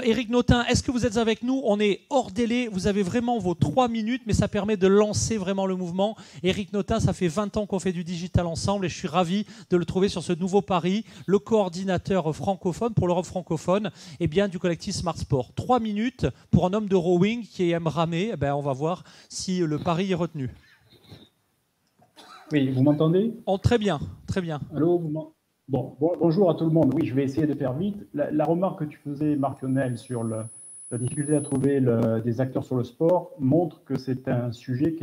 Éric Notin, est-ce que vous êtes avec nous? On est hors délai, vous avez vraiment vos 3 minutes, mais ça permet de lancer vraiment le mouvement. Éric Notin, ça fait 20 ans qu'on fait du digital ensemble et je suis ravi de le trouver sur ce nouveau pari, le coordinateur francophone pour l'Europe francophone et bien, du collectif Smart Sport. 3 minutes pour un homme de rowing qui aime ramer. Eh ben, on va voir si le pari est retenu. Oui, vous m'entendez? Très bien, très bien. Allô, bonjour à tout le monde. Oui, je vais essayer de faire vite. La remarque que tu faisais, Marc-Lionel, sur la difficulté à trouver des acteurs sur le sport montre que c'est un sujet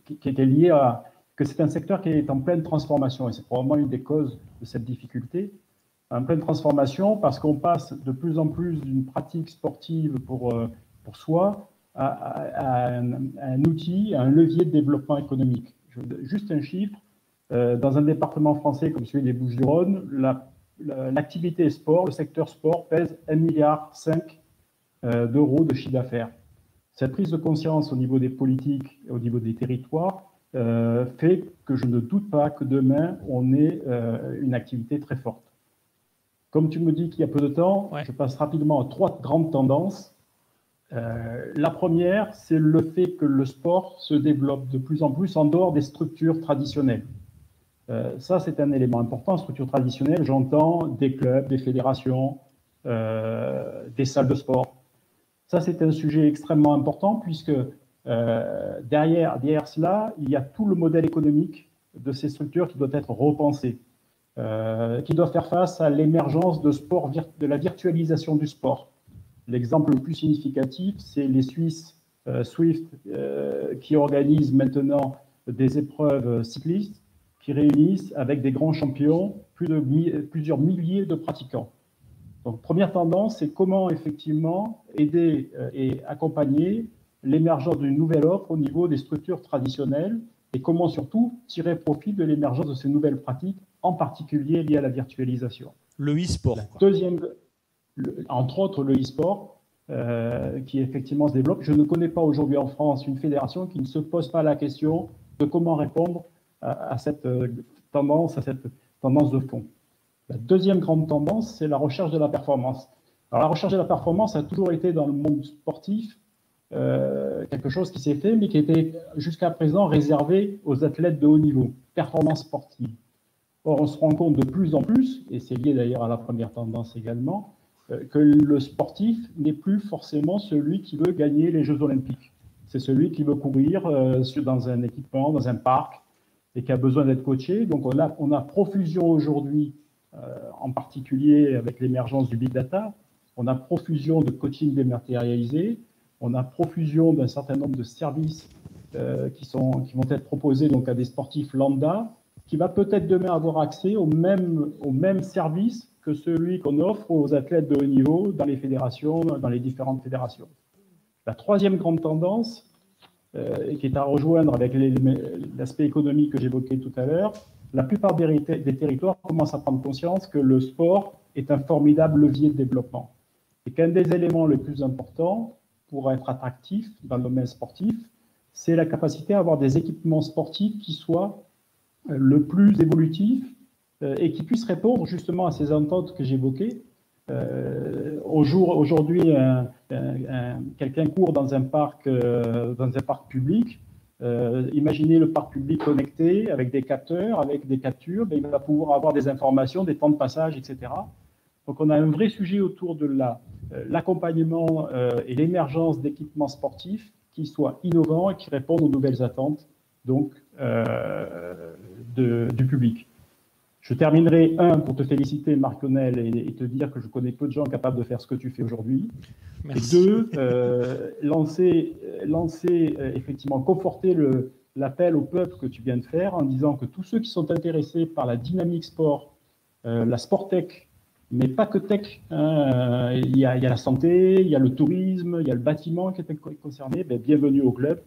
qui est lié à... que c'est un secteur qui est en pleine transformation. Et c'est probablement une des causes de cette difficulté. En pleine transformation parce qu'on passe de plus en plus d'une pratique sportive pour soi à un outil, à un levier de développement économique. Juste un chiffre. Dans un département français comme celui des Bouches-du-Rhône, l'activité sport, le secteur sport pèse 1,5 milliard d'euros de chiffre d'affaires. Cette prise de conscience au niveau des politiques et au niveau des territoires fait que je ne doute pas que demain, on ait une activité très forte. Comme tu me dis qu'il y a peu de temps, je passe rapidement à 3 grandes tendances. La première, c'est le fait que le sport se développe de plus en plus en dehors des structures traditionnelles. Ça, c'est un élément important. Structure traditionnelle, j'entends des clubs, des fédérations, des salles de sport. Ça, c'est un sujet extrêmement important puisque derrière cela, il y a tout le modèle économique de ces structures qui doit être repensé, qui doit faire face à l'émergence de la virtualisation du sport. L'exemple le plus significatif, c'est les Suisses Swift qui organisent maintenant des épreuves cyclistes qui réunissent avec des grands champions plusieurs milliers de pratiquants. Donc, première tendance, c'est comment effectivement aider et accompagner l'émergence d'une nouvelle offre au niveau des structures traditionnelles et comment surtout tirer profit de l'émergence de ces nouvelles pratiques, en particulier liées à la virtualisation. Le e-sport. Deuxième, entre autres le e-sport, qui effectivement se développe. Je ne connais pas aujourd'hui en France une fédération qui ne se pose pas la question de comment répondre à cette tendance de fond. La deuxième grande tendance, c'est la recherche de la performance. Alors la recherche de la performance a toujours été dans le monde sportif quelque chose qui s'est fait, mais qui était jusqu'à présent réservé aux athlètes de haut niveau, performance sportive. Or, on se rend compte de plus en plus, et c'est lié d'ailleurs à la première tendance également, que le sportif n'est plus forcément celui qui veut gagner les Jeux Olympiques. C'est celui qui veut courir dans un équipement, dans un parc, et qui a besoin d'être coaché. Donc, on a profusion aujourd'hui, en particulier avec l'émergence du big data, on a profusion de coaching dématérialisé, on a profusion d'un certain nombre de services qui vont être proposés donc, à des sportifs lambda, qui va peut-être demain avoir accès au même service que celui qu'on offre aux athlètes de haut niveau dans les fédérations, dans les différentes fédérations. La troisième grande tendance, qui est à rejoindre avec l'aspect économique que j'évoquais tout à l'heure, la plupart des territoires commencent à prendre conscience que le sport est un formidable levier de développement. Et qu'un des éléments les plus importants pour être attractif dans le domaine sportif, c'est la capacité à avoir des équipements sportifs qui soient le plus évolutifs et qui puissent répondre justement à ces attentes que j'évoquais. Aujourd'hui, quelqu'un court dans un parc public. Imaginez le parc public connecté avec des capteurs, avec des captures, il va pouvoir avoir des informations, des temps de passage, etc. Donc on a un vrai sujet autour de l'accompagnement et l'émergence d'équipements sportifs qui soient innovants et qui répondent aux nouvelles attentes donc, du public. Je terminerai, pour te féliciter, Marc-Lionel, et te dire que je connais peu de gens capables de faire ce que tu fais aujourd'hui. Merci. Et 2, lancer effectivement, conforter l'appel au peuple que tu viens de faire en disant que tous ceux qui sont intéressés par la dynamique sport, la sport tech, mais pas que tech, il y a la santé, il y a le tourisme, il y a le bâtiment qui est concerné, bienvenue au club.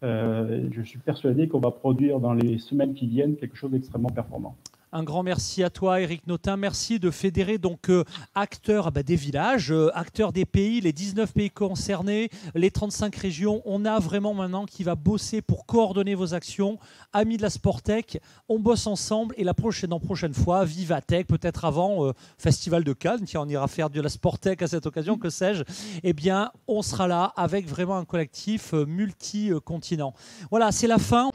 Je suis persuadé qu'on va produire dans les semaines qui viennent quelque chose d'extrêmement performant. Un grand merci à toi, Éric Notin. Merci de fédérer donc acteurs des villages, acteurs des pays, les 19 pays concernés, les 35 régions. On a vraiment maintenant qui va bosser pour coordonner vos actions. Amis de la Sportec, on bosse ensemble et la prochaine fois, Vivatech, peut-être avant Festival de Cannes, tiens, on ira faire de la Sportec à cette occasion, que sais-je. Eh bien, on sera là avec vraiment un collectif multi-continent. Voilà, c'est la fin.